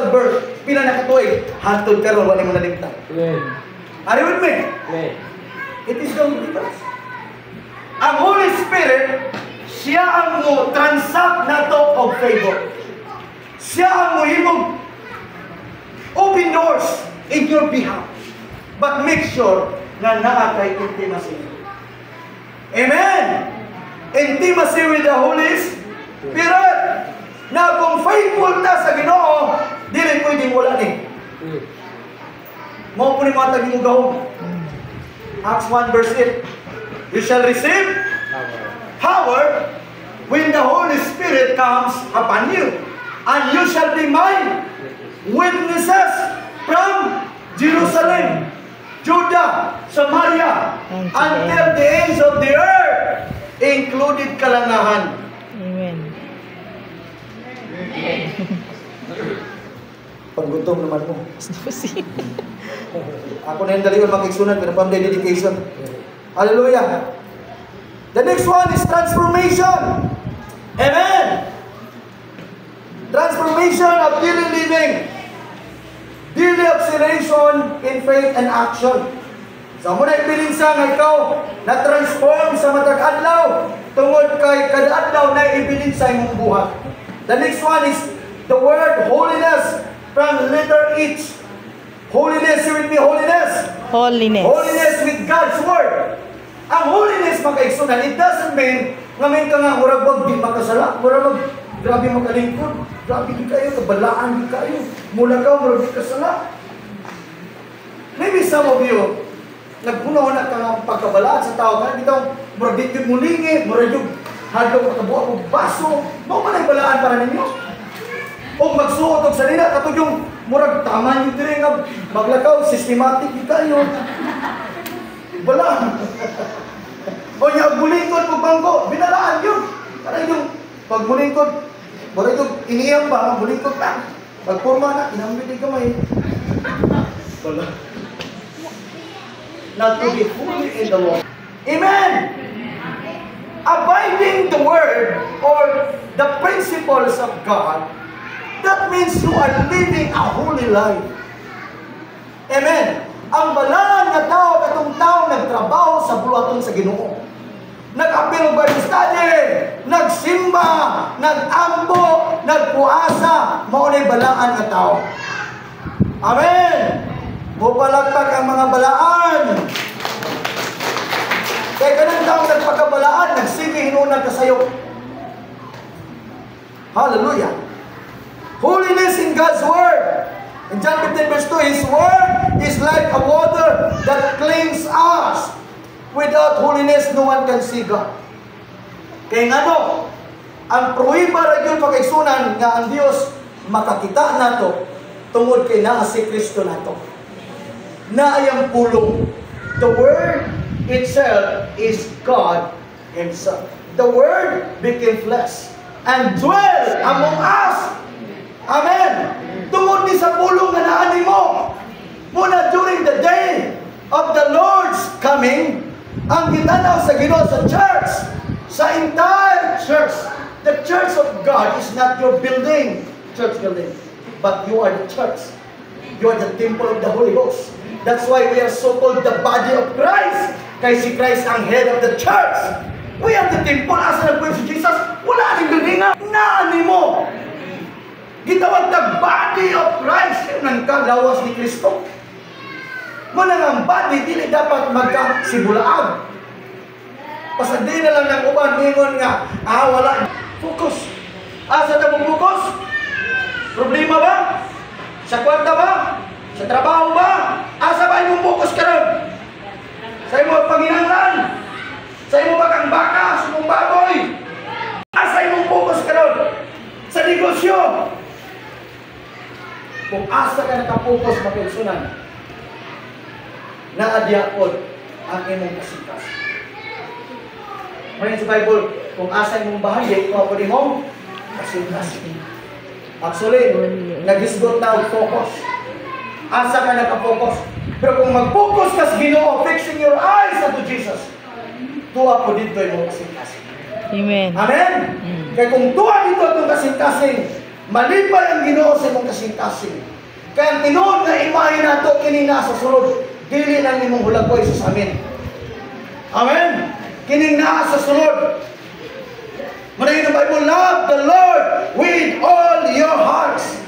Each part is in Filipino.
ka birth, pila na katuig, hantod karon wala mo nalimtan. Are you with me? It is the only difference. Ang Holy Spirit, siya ang mo transact na to of favor. Siya ang mo himong open doors in your behalf. But make sure na naa kay intimacy. Amen! Intimacy with the Holy Spirit. Na kung faithful na sa Ginoo, dili pwedeng wala ni. Mao po ni mga taging Acts 1 verse 8. You shall receive power when the Holy Spirit comes upon you. And you shall be my witnesses from Jerusalem, Judah, Samaria, until the ends of the earth, included kalangahan. Amen. Paggutom naman mo. Ako na yung daliwan makiksunod, pero pang dedication. Hallelujah. The next one is transformation. Amen. Transformation of daily living. Daily acceleration in faith and action. Sa muna ibilinsa nga ikaw na-transform sa matag adlaw tungod kay kada adlaw na ibilinsa imong buhat. The next one is the word holiness from letter H. Holiness, say with me, holiness. Holiness. Holiness with God's word. Ang holiness makaigsunan, it doesn't mean ngayon ka nga murag wag di makasala, murag grabe makalingkod, grabe di kayo, kabalaan di kayo, mula ka murag di kasala. Maybe some of you nagpunaw na ka ng pagkabalaan sa tao, kaya bitaw murag di kayo mulingi, murag yung hadlaw katabuha o baso, mo man ay balaan para ninyo. O magsuot og salina katong yung murag tama yung diri nga maglakaw systematic di kayo. Balaan. O yung bulingkod mo bangko, binalaan yun. Para yung pagbulingkod, para yung iniyang pa, bulingkod pa. Pagporma na, inambil yung kamay. Wala. Not to be fully in the Lord. Amen! Abiding the word or the principles of God, that means you are living a holy life. Amen! Ang balaan nga tao, katong tao nagtrabaho sa buluhaton sa Ginoo. Nag-apil Bible study, nagsimba, nag-ambo, nagpuasa, maunay balaan nga tao. Amen! Mupalagpag ang mga balaan. Kaya kanang tao nagpakabalaan, nagsige hinunag kasayo. Hallelujah! Holiness in God's Word. In John 15 verse 2, His Word is like a water that cleans us. Without holiness, no one can see God. Kaya nga no, ang prohiba ra gyud pagkaigsunan nga ang Dios makakita nato tungod kay naa si Kristo nato. Naayang pulong. The Word itself is God Himself. The Word became flesh and dwell among us. Amen. Tungod ni sa pulong nga naani mo. Muna during the day of the Lord's coming, ang gitanaw sa Ginoo sa church, sa entire church. The church of God is not your building, church building, but you are the church. You are the temple of the Holy Ghost. That's why we are so called the body of Christ. Kay si Christ ang head of the church. We are the temple. Asa nagpuyo si Jesus? Wala ning building nga. Naani mo. Gitawag na body of Christ. Yung nang kalawas ni Kristo. Muna ang body, dili dapat magkasibulaag. Basta di na lang ng uban, ingon nga, wala. Focus. Asa na mong focus? Problema ba? Sa kwarta ba? Sa trabaho ba? Asa ba imong focus ka ron? Sa imong panginanglan? Sa imong bakang baka? Sa imong baboy? Asa imong focus ka ron? Sa negosyo? Kung asa ka nakapokus magkaigsunan, naadiyakod ang imong kasikas. Marin sa Bible, kung asa imong bahayi, kung ako imong kasikas. Actually, nagisgot na ang focus. Asa ka nakapokus. Pero kung mag-focus ka sa Ginoo, fixing your eyes unto Jesus, tuwa po dito imong kasikas. Amen. Amen? Kaya kung tuwa dito itong kasing-kasing, Malipay ang Ginoo sa imong kasing-kasing. Kaya ang tinuod nga imahe nato kini na sa sulod, dili nang imong hulagoy sa amin. Amen. Kini na sa sulod. Manay ng Bible, love the Lord with all your hearts,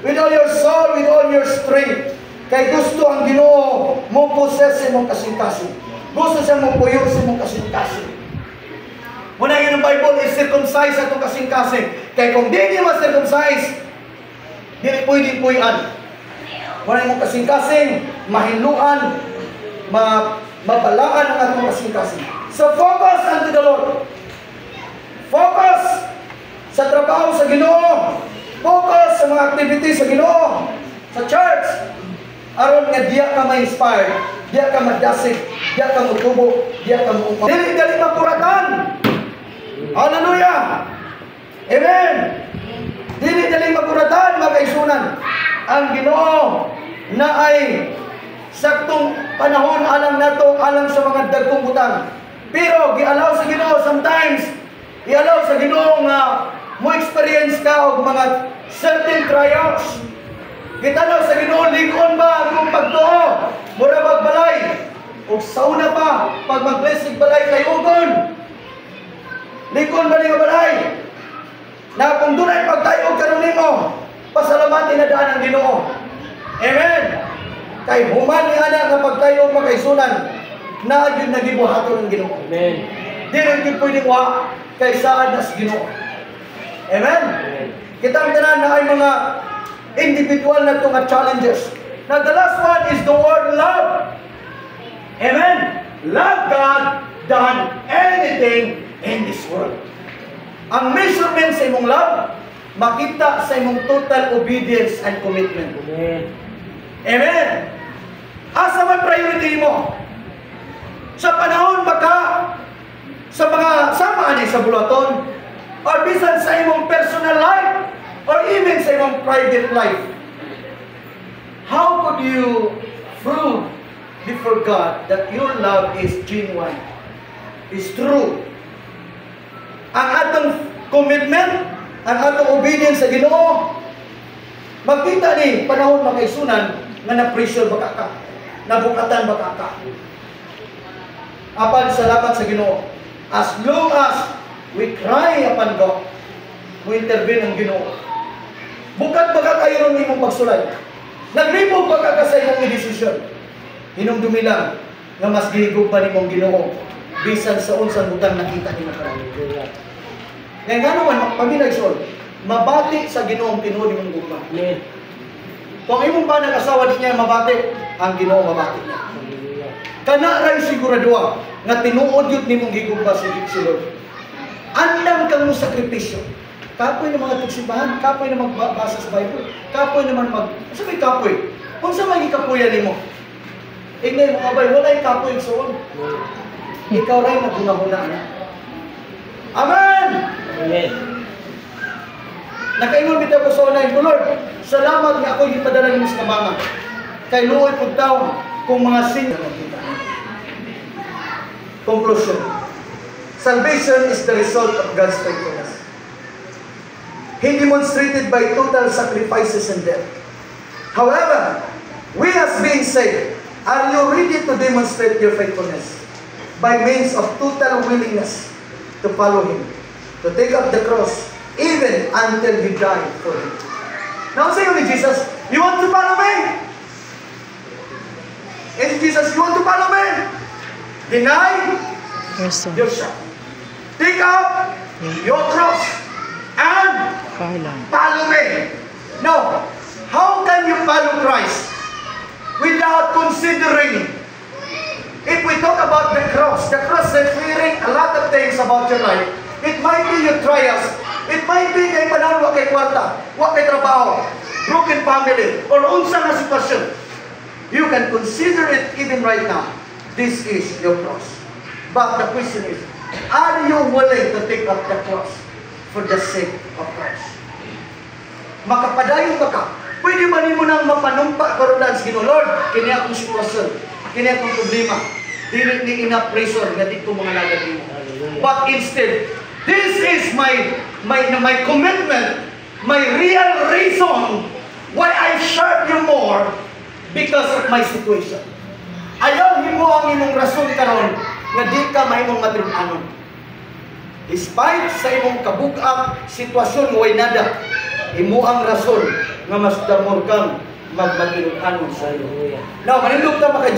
with all your soul, with all your strength. Kay gusto ang Ginoo mo possess sa imong kasing-kasing. Gusto siya mo puyo sa imong kasing-kasing. Manay ng Bible, i-circumcise atong kasing-kasing. Kay kung di mo circumcise, dili pwedeng puyan. Manay mong kasing-kasing, mahinuan, mabalaan ang atong kasing-kasing. So focus unto the Lord. Focus sa trabaho sa Ginoo. Focus sa mga activities sa Ginoo, sa church. Aron nga diya ka ma-inspired, diya ka madasig, diya ka mutubo, diya ka muumpa. Dili makuratan. Hallelujah. Amen. Dili makuratan, magaisunan. Ang Ginoo na ay saktong panahon alang nato, alang sa mga dagkong butang. Pero gialaw sa Ginoo sometimes, i-allow sa Ginoo nga mo experience ka og mga certain trials. Gitanaw sa Ginoo, likon ba ang imong pagtuo? Mura magbalay. O sauna pa, pag mag-blessing balay kay ugon. Likon ba ni balay? Na kung doon ay pagtayog karon nimo, pasalamatan na daan ang Ginoo. Amen. Kay human ni ana nga pagtayog makaisunan, na gyud nagibuhaton ang Ginoo. Amen. Di rin gyud pwede wa kay saan nas Ginoo. Amen? Kitang tanan na ay mga individual na itong challenges. Now the last one is the word love. Amen? Love God than anything in this world. Ang measurement sa imong love, makita sa imong total obedience and commitment. Amen? Amen? Asa man priority mo? Sa panahon baka sa mga samaan sa bulaton, or bisan sa imong personal life, or even sa imong private life. How could you prove before God that your love is genuine, is true? Ang atong commitment, ang atong obedience sa Ginoo, magkita ni panahon makaisunan nga na-pressure baka ka, nabukatan baka ka. Apan salamat sa Ginoo. As long as we cry upon God, mo intervene ang Ginoo. Bukat baka kayo ron imong pagsulay. Naglibog baka ka sa imong desisyon. Hinumdumi lang nga mas gihigog pa nimong Ginoo bisan sa unsang butang nakita nimo karon. Ngayon nga naman, paminagsyon, mabati sa Ginoong tinuod imong gugma. Kung imong ba nag-asawa di niya mabati, ang Ginoo mabati niya. Kana ray siguraduha nga tinuod yun nimong gigugma si Lord. Andam kang mo sakripisyo. Kapoy na mga tugsibahan, kapoy na magbasa sa Bible, kapoy naman sabi kapoy. Kung sa may kapoyan nimo, ignay mo abay, walay kapoy sa so ikaw ray naguna-huna na. Amen! Amen! Nakaingon bitaw ko sa unay, Lord, salamat nga ako'y ipadala nimo sa kamangan. Kay luoy pud tawo kung mga sin. Conclusion. Salvation is the result of God's faithfulness. He demonstrated by total sacrifices and death. However, we as being saved, are you ready to demonstrate your faithfulness by means of total willingness to follow Him, to take up the cross, even until you die for Him? Now say only Jesus, you want to follow me? And Jesus, you want to follow me? Deny yourself. Take up your cross and follow me. Now, how can you follow Christ without considering? If we talk about the cross referring a lot of things about your life. It might be your trials. It might be kay panahon wa kay kwarta, wa kay trabaho, broken family, or unsa nga sitwasyon. You can consider it even right now. This is your cross. But the question is, are you willing to take up the cross for the sake of Christ? Makapadayon ba ka? Pwede ba nimo nang mapanumpa karon sa Ginoo, Lord, kini akong sitwasyon, kini akong problema, dili ni ina pressure nga dito mga lagad nimo. But instead, this is my commitment my real reason why I serve you more because of my situation. Ayaw himo ang imong rason karon nga di ka mahimong matilun-anon. Despite sa imong kabug-ak sitwasyon way nada, imo ang rason nga mas damor kang magmatilun-anon sa iyo. Now, manindog ta maka